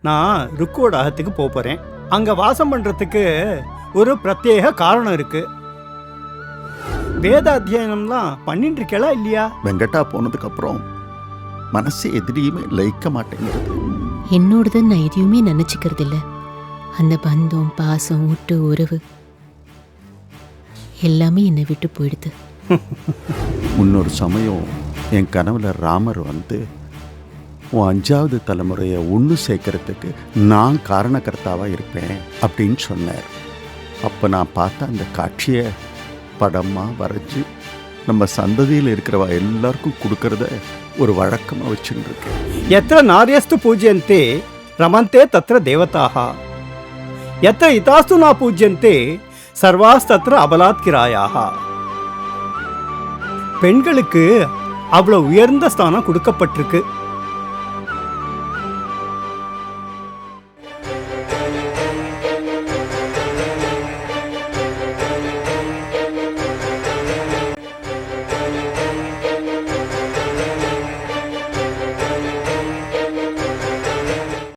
நான் ருக்குவோட அகத்துக்கு போறேன். அங்க வாசம் பண்றதுக்கு ஒரு பிரத்யேக காரணம் இருக்கு. வேத அத்தியனம்லாம் பண்ணிட்டு இருக்கலா இல்லையா? வெங்கடா போனதுக்கு அப்புறம் மனசு எதிரியுமே லயிக்க மாட்டேங்கிறது. என்னோடதுன்னு நான் எதையுமே நினைச்சுக்கிறது இல்ல. அந்த பந்தம், பாசம், ஒட்டு உறவு எல்லாமே என்னை விட்டு போயிடுது. முன்னொரு சமயம் என் கனவுல ராமர் வந்து உன் 5வது தலைமுறையை ஒன்று சேர்க்கறதுக்கு நான் காரணக்கர்த்தாவா இருப்பேன் அப்படின்னு சொன்னார். அப்போ நான் பார்த்த அந்த காட்சியை படமாக வரைஞ்சி நம்ம சந்ததியில் இருக்கிறவா எல்லாருக்கும் கொடுக்கறத ஒரு வழக்கமாக வச்சுட்டு இருக்கேன். எத்திர நாரியஸ்து பூஜ்யந்தே ரமந்தே தத்திர தேவதாக, எத்திர இதாஸ்து நா பூஜ்யந்தே சர்வாஸ்தத்திர அபலாத்கிராயாக. பெண்களுக்கு அவ்வளவு உயர்ந்த ஸ்தானம் கொடுக்கப்பட்டிருக்கு.